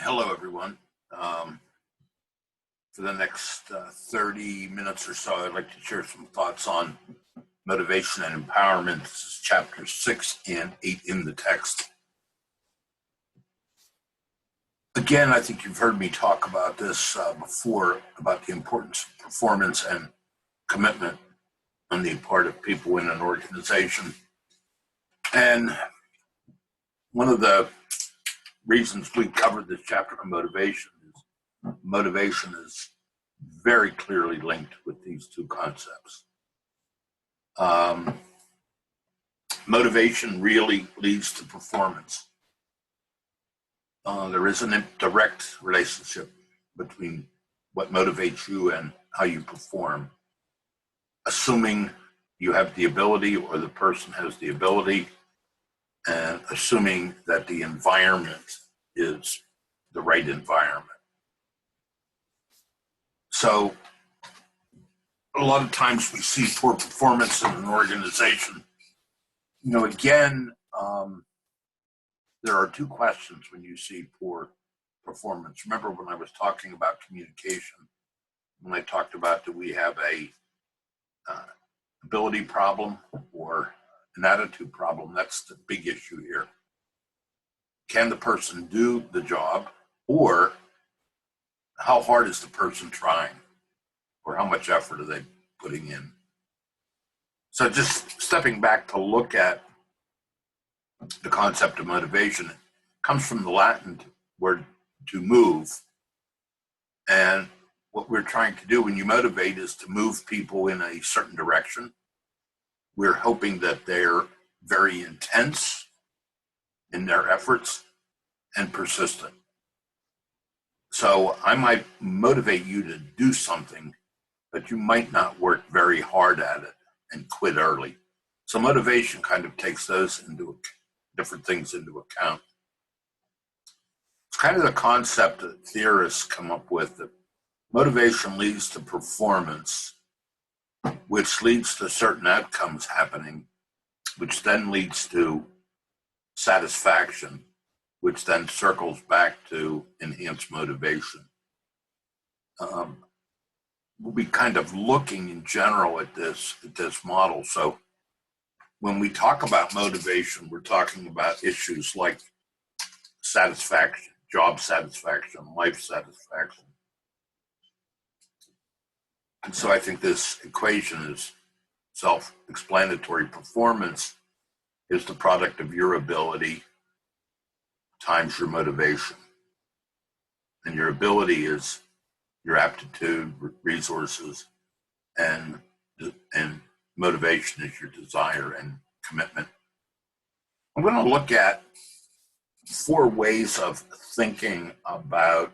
Hello, everyone. For the next 30 minutes or so, I'd like to share some thoughts on motivation and empowerment. This is chapter 6 and 8 in the text. Again, I think you've heard me talk about this before, about the importance of performance and commitment on the part of people in an organization. And one of the reasons we covered this chapter on motivation is very clearly linked with these two concepts. Motivation really leads to performance. There is a direct relationship between what motivates you and how you perform, assuming you have the ability or the person has the ability, and assuming that the environment is the right environment. So a lot of times we see poor performance in an organization. Again, there are two questions when you see poor performance. Remember when I was talking about communication, when I talked about, do we have a ability problem or an attitude problem? That's the big issue here. Can the person do the job, or how hard is the person trying, or how much effort are they putting in? So just stepping back to look at the concept of motivation, it comes from the Latin word to move. And what we're trying to do when you motivate is to move people in a certain direction. We're hoping that they're very intense in their efforts and persistent. So I might motivate you to do something, but you might not work very hard at it and quit early. So motivation kind of takes those different things into account. It's kind of the concept that theorists come up with, that motivation leads to performance, which leads to certain outcomes happening, which then leads to satisfaction, which then circles back to enhanced motivation. We'll be kind of looking in general at this model. So when we talk about motivation, we're talking about issues like satisfaction, job satisfaction, life satisfaction. And so I think this equation is self-explanatory. Performance is the product of your ability times your motivation. And your ability is your aptitude, resources, and motivation is your desire and commitment. I'm going to look at 4 ways of thinking about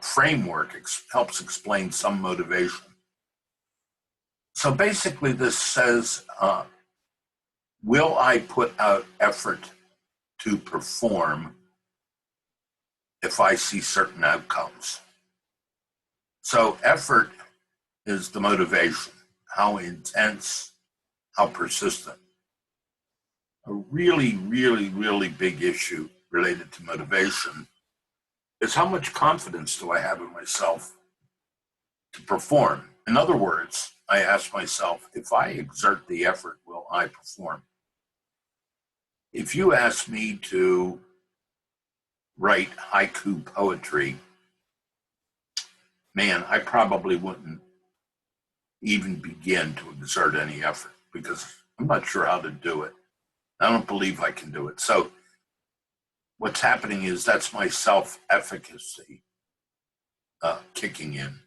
framework helps explain some motivation. So basically this says, will I put out effort to perform if I see certain outcomes? So effort is the motivation, how intense, how persistent. A really, really, really big issue related to motivation is how much confidence do I have in myself to perform? In other words, I ask myself, if I exert the effort, will I perform? If you ask me to write haiku poetry, man, I probably wouldn't even begin to exert any effort because I'm not sure how to do it. I don't believe I can do it. So what's happening is that's my self-efficacy kicking in.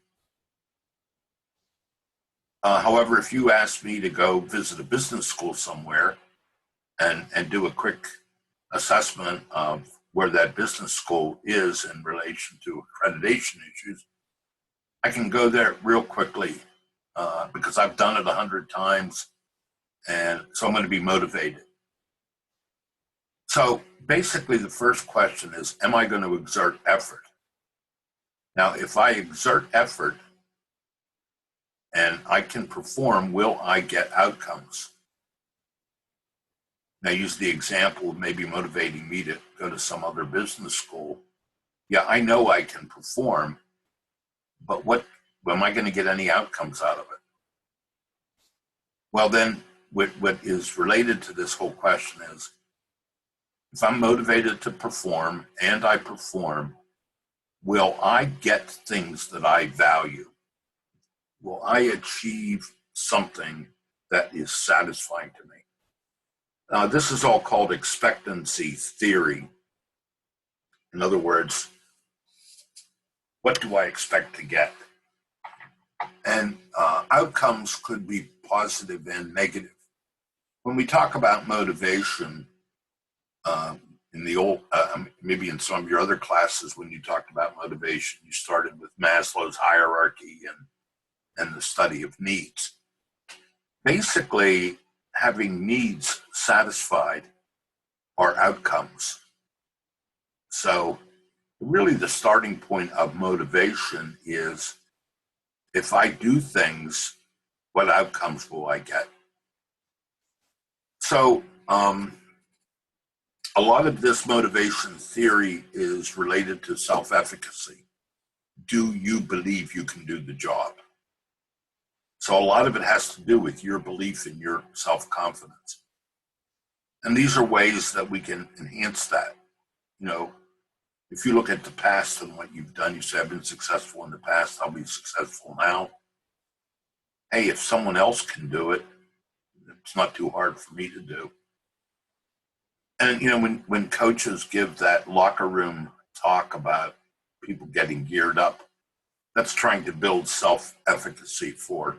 However, if you ask me to go visit a business school somewhere and do a quick assessment of where that business school is in relation to accreditation issues, I can go there real quickly because I've done it 100 times, and so I'm going to be motivated. So basically the first question is, am I going to exert effort? Now, if I exert effort and I can perform, will I get outcomes? Now, use the example of maybe motivating me to go to some other business school. Yeah, I know I can perform, but what am I going to get any outcomes out of it? Well, then what is related to this whole question is, if I'm motivated to perform and I perform, will I get things that I value? Will I achieve something that is satisfying to me? This is all called expectancy theory. In other words, what do I expect to get? And outcomes could be positive and negative. When we talk about motivation, in the old, maybe in some of your other classes, when you talked about motivation, you started with Maslow's hierarchy and the study of needs. Basically, having needs satisfied are outcomes. So really the starting point of motivation is, if I do things, what outcomes will I get? So a lot of this motivation theory is related to self-efficacy. Do you believe you can do the job? So a lot of it has to do with your belief in your self-confidence. And these are ways that we can enhance that. You know, if you look at the past and what you've done, you say, I've been successful in the past, I'll be successful now. Hey, if someone else can do it, it's not too hard for me to do. And, you know, when coaches give that locker room talk about people getting geared up, that's trying to build self-efficacy for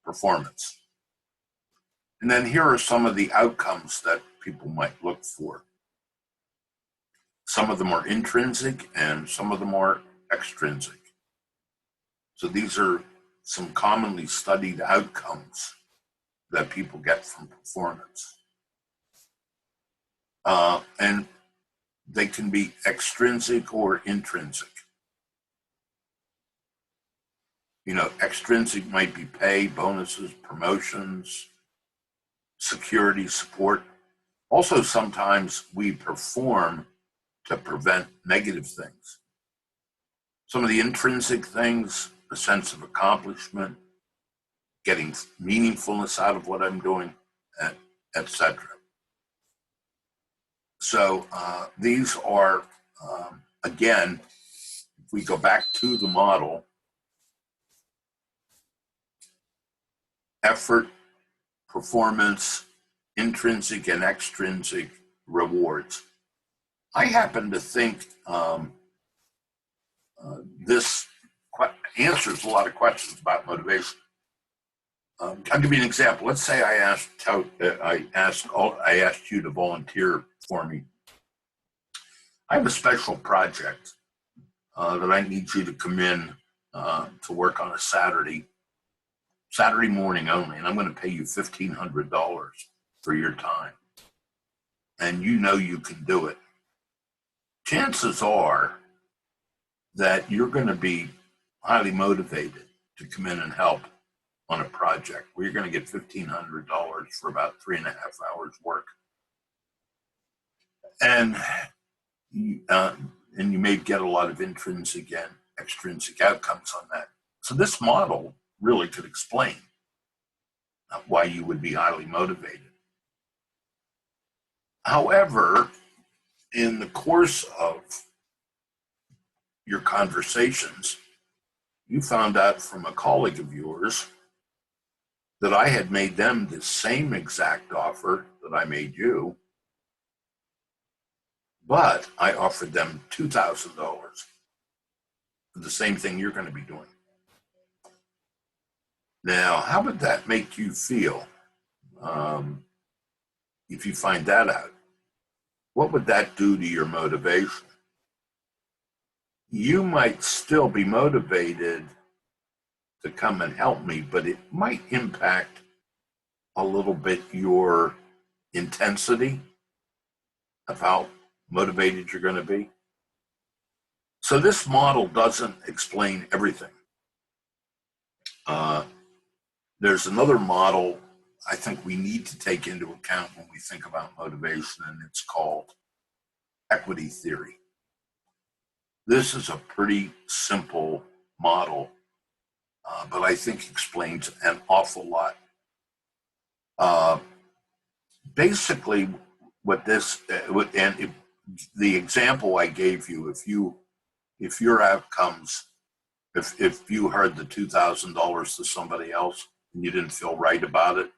performance. And then here are some of the outcomes that people might look for. Some of them are intrinsic and some of them are extrinsic. So these are some commonly studied outcomes that people get from performance. And they can be extrinsic or intrinsic. You know, extrinsic might be pay, bonuses, promotions, security, support. Also, sometimes we perform to prevent negative things. Some of the intrinsic things, a sense of accomplishment, getting meaningfulness out of what I'm doing, etc. So these are, again, if we go back to the model, effort, performance, intrinsic and extrinsic rewards. I happen to think this answers a lot of questions about motivation. I'll give you an example. Let's say I asked you to volunteer for me. I have a special project that I need you to come in to work on a Saturday morning only, and I'm going to pay you $1,500 for your time. And you know you can do it. Chances are that you're going to be highly motivated to come in and help on a project where you're going to get $1,500 for about 3.5 hours work. And you may get a lot of intrinsic and extrinsic outcomes on that. So this model really could explain why you would be highly motivated. However, in the course of your conversations, you found out from a colleague of yours that I had made them the same exact offer that I made you, but I offered them $2,000 for the same thing you're going to be doing. Now, how would that make you feel if you find that out? What would that do to your motivation? You might still be motivated to come and help me, but it might impact a little bit your intensity of how motivated you're going to be. So this model doesn't explain everything. There's another model I think we need to take into account when we think about motivation, and it's called equity theory. This is a pretty simple model, but I think explains an awful lot. Uh, Basically, what this and if, the example I gave you, if your outcomes, if you heard the $2,000 to somebody else and you didn't feel right about it,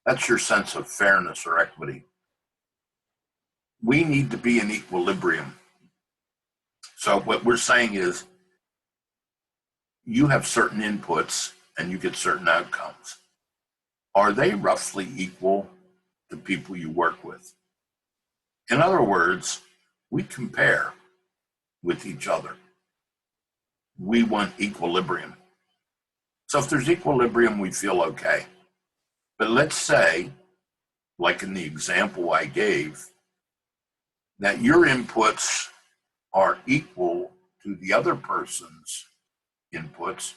that's your sense of fairness or equity. We need to be in equilibrium. So what we're saying is you have certain inputs and you get certain outcomes. Are they roughly equal to people you work with? In other words, we compare with each other. We want equilibrium. So if there's equilibrium, we feel okay. But let's say, like in the example I gave, that your inputs are equal to the other person's inputs,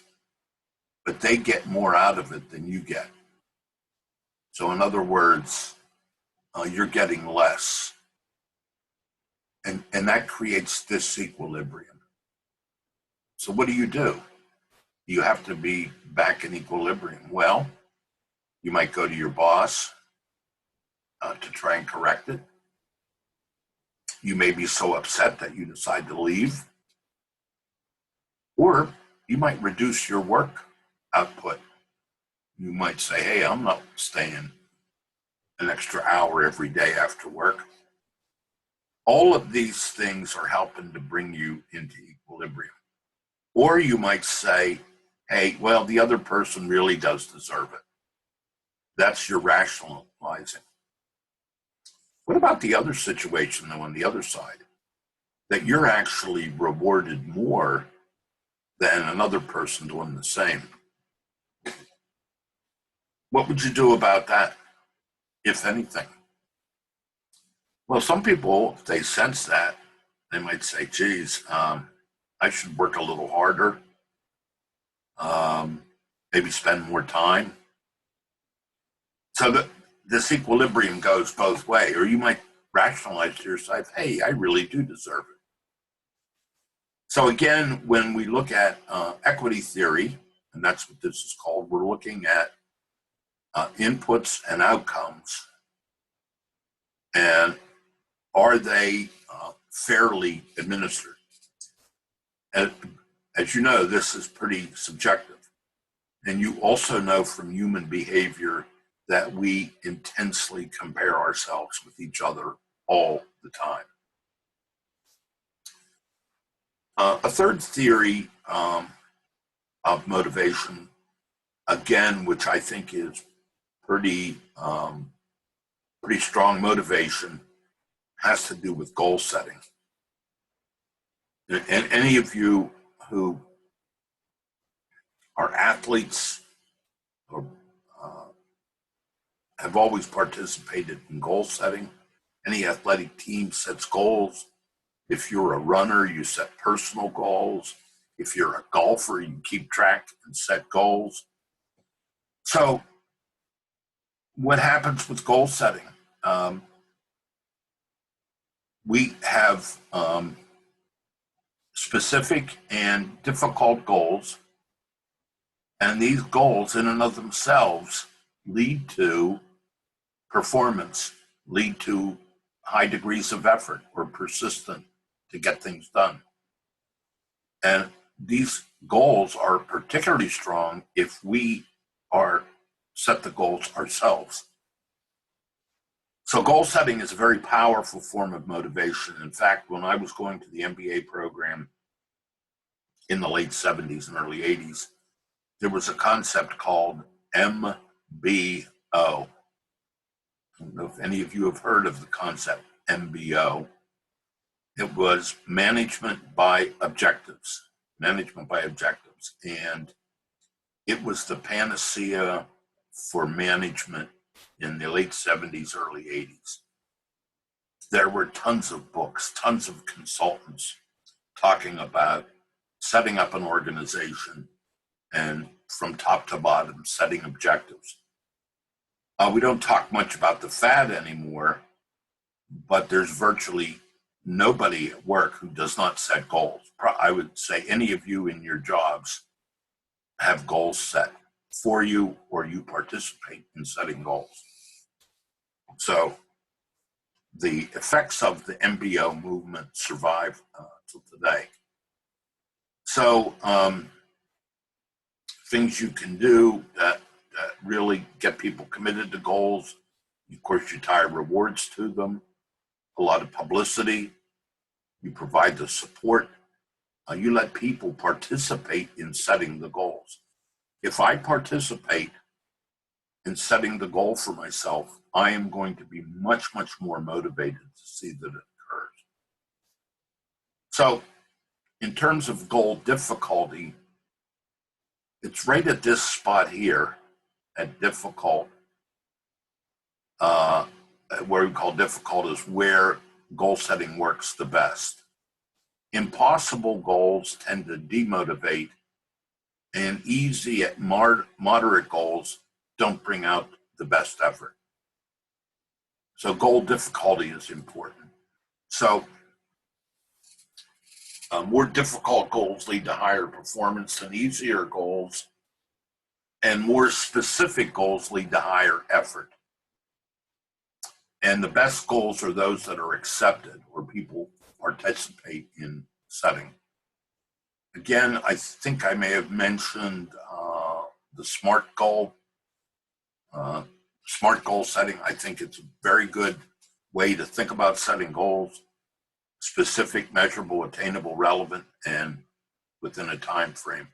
but they get more out of it than you get. So in other words, you're getting less. And that creates disequilibrium. So what do? You have to be back in equilibrium. Well, you might go to your boss to try and correct it. You may be so upset that you decide to leave. Or you might reduce your work output. You might say, hey, I'm not staying an extra hour every day after work. All of these things are helping to bring you into equilibrium. Or you might say, hey, well, the other person really does deserve it. That's your rationalizing. What about the other situation, though, on the other side? That you're actually rewarded more than another person doing the same. What would you do about that, if anything? Well, some people, if they sense that, they might say, geez, I should work a little harder, maybe spend more time. So that this equilibrium goes both ways. Or you might rationalize to yourself, hey, I really do deserve it. So again, when we look at equity theory, and that's what this is called, we're looking at inputs and outcomes. And are they fairly administered? As you know, this is pretty subjective. And you also know from human behavior that we intensely compare ourselves with each other all the time. A third theory of motivation, again, which I think is pretty strong motivation, has to do with goal setting. And any of you who are athletes or have always participated in goal setting, any athletic team sets goals. If you're a runner, you set personal goals. If you're a golfer, you keep track and set goals. So what happens with goal setting? We have specific and difficult goals, and these goals in and of themselves lead to performance, lead to high degrees of effort. We're persistent to get things done. And these goals are particularly strong if we set the goals ourselves. So goal setting is a very powerful form of motivation. In fact, when I was going to the MBA program in the late 70s and early 80s, there was a concept called MBO. I don't know if any of you have heard of the concept MBO. It was management by objectives. And it was the panacea for management in the late 70s, early 80s. There were tons of books, tons of consultants talking about setting up an organization and from top to bottom, setting objectives. We don't talk much about the fad anymore, but there's virtually nobody at work who does not set goals. I would say any of you in your jobs have goals set for you, or you participate in setting goals. So the effects of the MBO movement survive till today. So things you can do that really get people committed to goals. Of course, you tie rewards to them, a lot of publicity. You provide the support. You let people participate in setting the goals. If I participate in setting the goal for myself, I am going to be much, much more motivated to see that it occurs. So in terms of goal difficulty, it's right at this spot here at difficult, where we call difficult is where goal setting works the best. Impossible goals tend to demotivate, and easy at moderate goals don't bring out the best effort. So goal difficulty is important. So more difficult goals lead to higher performance than easier goals, and more specific goals lead to higher effort. And the best goals are those that are accepted or people participate in setting. Again, I think I may have mentioned the SMART goal. SMART goal setting, I think it's a very good way to think about setting goals: specific, measurable, attainable, relevant, and within a time frame.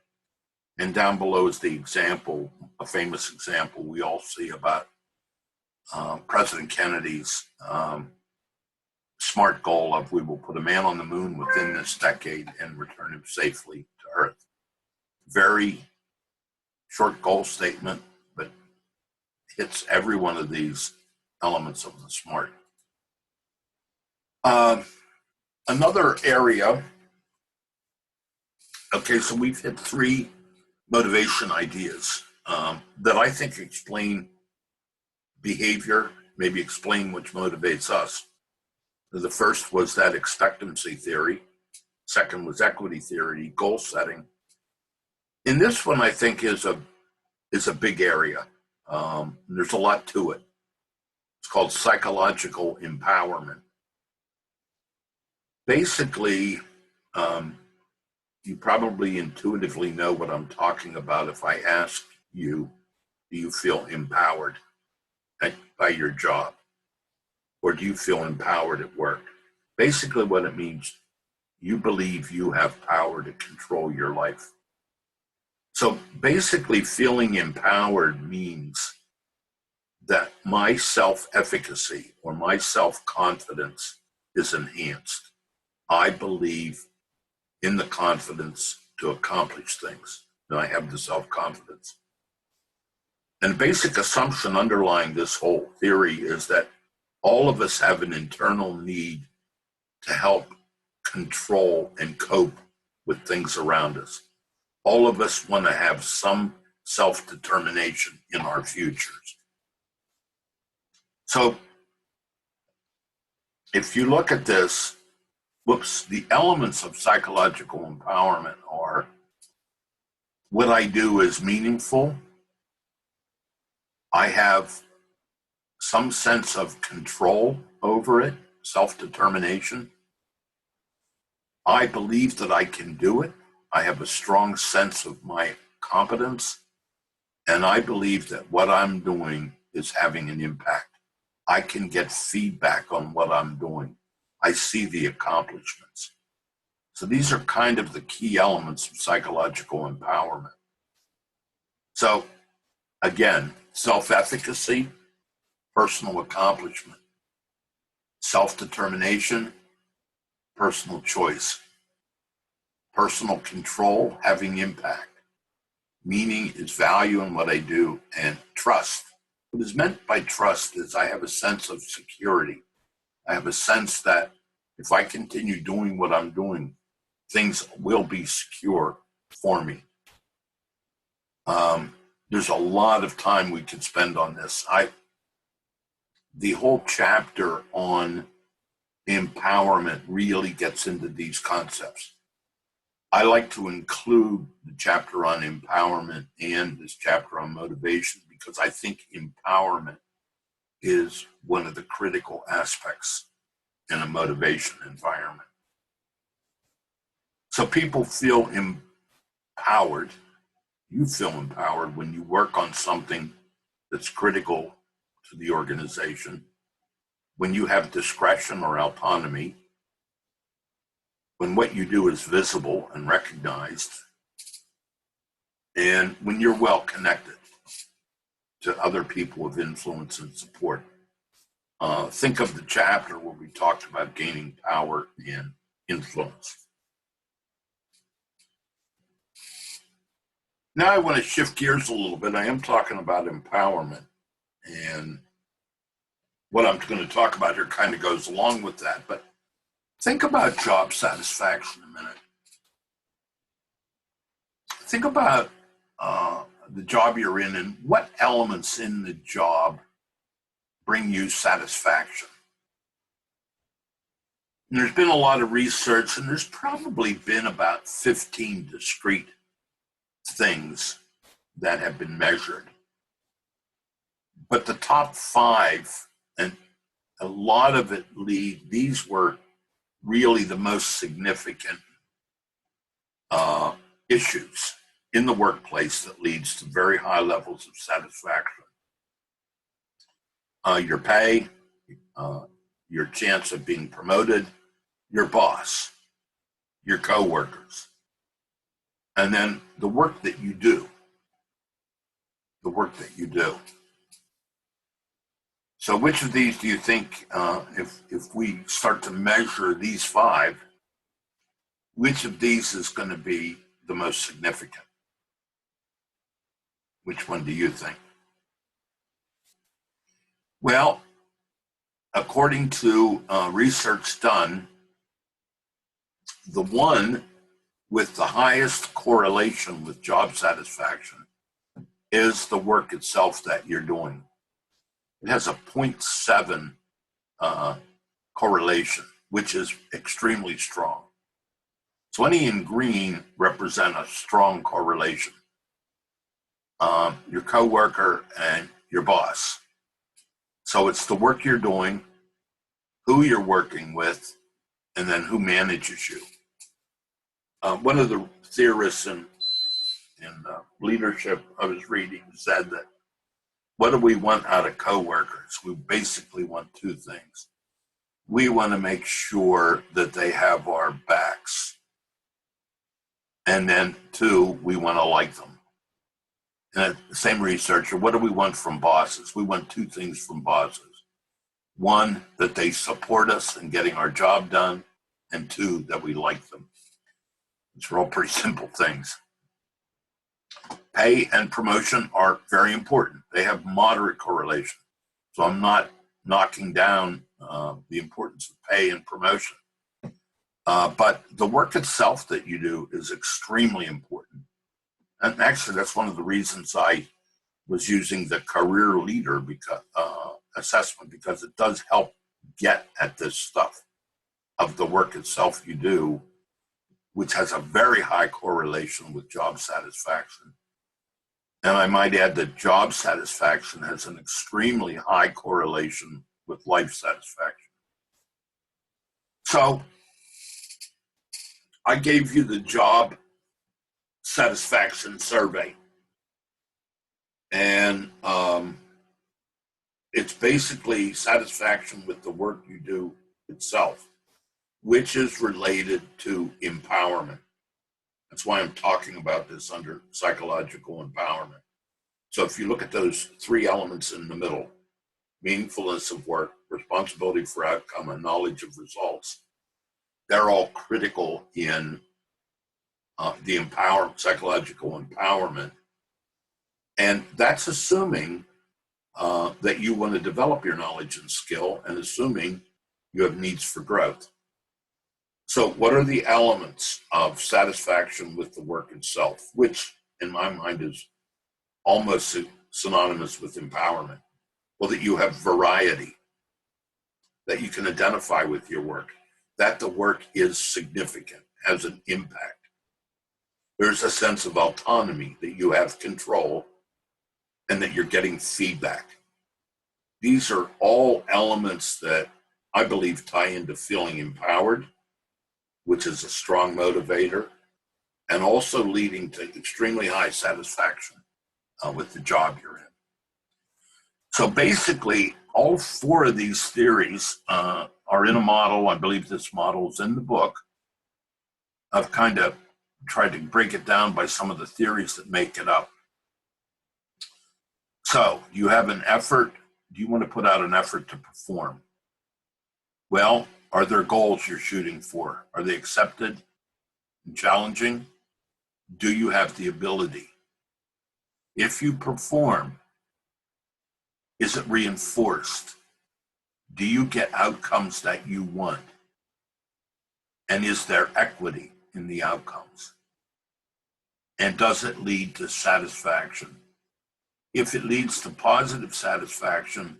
And down below is the example, a famous example we all see about President Kennedy's SMART goal of we will put a man on the moon within this decade and return him safely to Earth. Very short goal statement, but hits every one of these elements of the SMART. Another area, okay, so we've hit 3 motivation ideas that I think explain behavior, maybe explain which motivates us. The first was that expectancy theory. Second was equity theory, goal setting. And this one I think is a big area. There's a lot to it. It's called psychological empowerment. Basically, you probably intuitively know what I'm talking about if I ask you, do you feel empowered by your job? Or do you feel empowered at work? Basically what it means, you believe you have power to control your life. So basically feeling empowered means that my self-efficacy or my self-confidence is enhanced. I believe in the confidence to accomplish things, and I have the self-confidence. And the basic assumption underlying this whole theory is that all of us have an internal need to help control and cope with things around us. All of us want to have some self-determination in our futures. So if you look at this, the elements of psychological empowerment are what I do is meaningful. I have some sense of control over it, self-determination. I believe that I can do it. I have a strong sense of my competence, and I believe that what I'm doing is having an impact. I can get feedback on what I'm doing. I see the accomplishments. So these are kind of the key elements of psychological empowerment. So again, self-efficacy, personal accomplishment, self-determination, personal choice, personal control, having impact, meaning is value in what I do, and trust. What is meant by trust is I have a sense of security. I have a sense that if I continue doing what I'm doing, things will be secure for me. There's a lot of time we could spend on this. The whole chapter on empowerment really gets into these concepts. I like to include the chapter on empowerment and this chapter on motivation because I think empowerment is one of the critical aspects in a motivation environment. So people feel empowered. You feel empowered when you work on something that's critical to the organization, when you have discretion or autonomy, when what you do is visible and recognized, and when you're well connected to other people of influence and support. Think of the chapter where we talked about gaining power and influence. Now I want to shift gears a little bit. I am talking about empowerment, and what I'm going to talk about here kind of goes along with that. But think about job satisfaction a minute. Think about the job you're in and what elements in the job bring you satisfaction. And there's been a lot of research, and there's probably been about 15 discrete things that have been measured. But the top 5, and a lot of it these were really the most significant issues in the workplace that leads to very high levels of satisfaction. Your pay, your chance of being promoted, your boss, your coworkers, and then the work that you do. The work that you do. So which of these do you think, if we start to measure these 5, which of these is going to be the most significant? Which one do you think? Well, according to research done, the one with the highest correlation with job satisfaction is the work itself that you're doing. It has a 0.7 correlation, which is extremely strong. 20 in green represent a strong correlation. Your coworker and your boss. So it's the work you're doing, who you're working with, and then who manages you. One of the theorists in leadership I was reading said that what do we want out of coworkers? We basically want 2 things. We want to make sure that they have our backs. And then 2, we want to like them. And the same researcher, what do we want from bosses? We want 2 things from bosses. 1, that they support us in getting our job done, and 2, that we like them. These are all pretty simple things. Pay and promotion are very important. They have moderate correlation. So I'm not knocking down the importance of pay and promotion. But the work itself that you do is extremely important. And actually, that's one of the reasons I was using the career leader assessment, because it does help get at this stuff of the work itself you do, which has a very high correlation with job satisfaction. And I might add that job satisfaction has an extremely high correlation with life satisfaction. So I gave you the job satisfaction survey. And it's basically satisfaction with the work you do itself, which is related to empowerment. That's why I'm talking about this under psychological empowerment. So if you look at those 3 elements in the middle, meaningfulness of work, responsibility for outcome, and knowledge of results, they're all critical in the psychological empowerment. And that's assuming that you want to develop your knowledge and skill, and assuming you have needs for growth. So what are the elements of satisfaction with the work itself, which in my mind is almost synonymous with empowerment? Well, that you have variety. that you can identify with your work, that the work is significant, has an impact. There's a sense of autonomy, that you have control and that you're getting feedback. These are all elements that I believe tie into feeling empowered, which is a strong motivator, and also leading to extremely high satisfaction with the job you're in. So basically, all four of these theories are in a model. I believe this model is in the book. I've kind of tried to break it down by some of the theories that make it up. So you have an effort. Do you want to put out an effort to perform? Well, are there goals you're shooting for? Are they accepted and challenging? Do you have the ability? If you perform, is it reinforced? Do you get outcomes that you want? And is there equity in the outcomes? And does it lead to satisfaction? If it leads to positive satisfaction,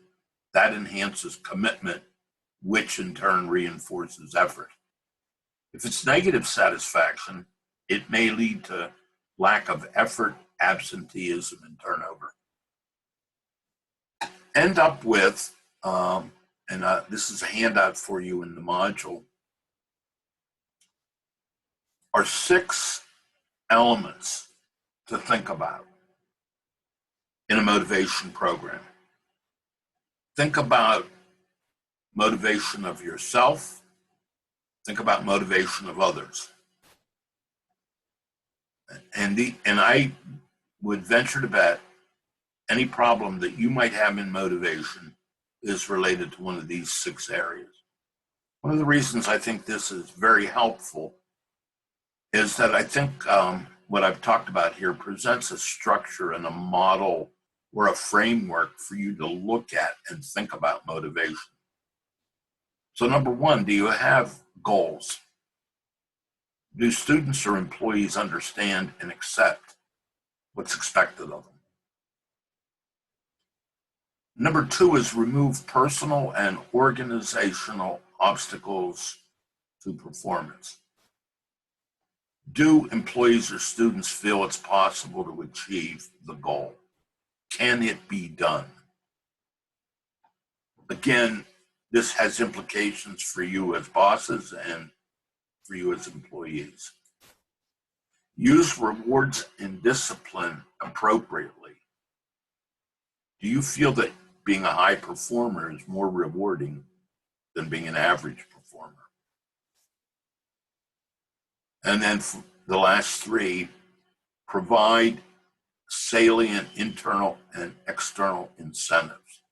that enhances commitment, which in turn reinforces effort. If it's negative satisfaction, it may lead to lack of effort, absenteeism, and turnover. End up with, this is a handout for you in the module, are 6 elements to think about in a motivation program. Think about motivation of yourself. Think about motivation of others. And I would venture to bet any problem that you might have in motivation is related to one of these 6 areas. One of the reasons I think this is very helpful is that I think what I've talked about here presents a structure and a model or a framework for you to look at and think about motivation. So number 1, do you have goals? Do students or employees understand and accept what's expected of them? Number 2 is remove personal and organizational obstacles to performance. Do employees or students feel it's possible to achieve the goal? Can it be done? Again, this has implications for you as bosses and for you as employees. Use rewards and discipline appropriately. Do you feel that being a high performer is more rewarding than being an average performer? And then for the last 3, provide salient internal and external incentives.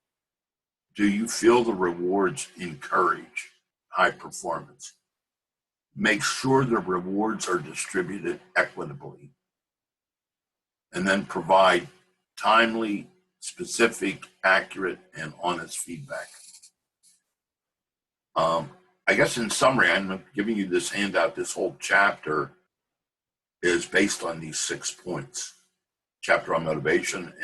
Do you feel the rewards encourage high performance? Make sure the rewards are distributed equitably. And then provide timely, specific, accurate, and honest feedback. I guess in summary, I'm giving you this handout. This whole chapter is based on these 6 points. Chapter on motivation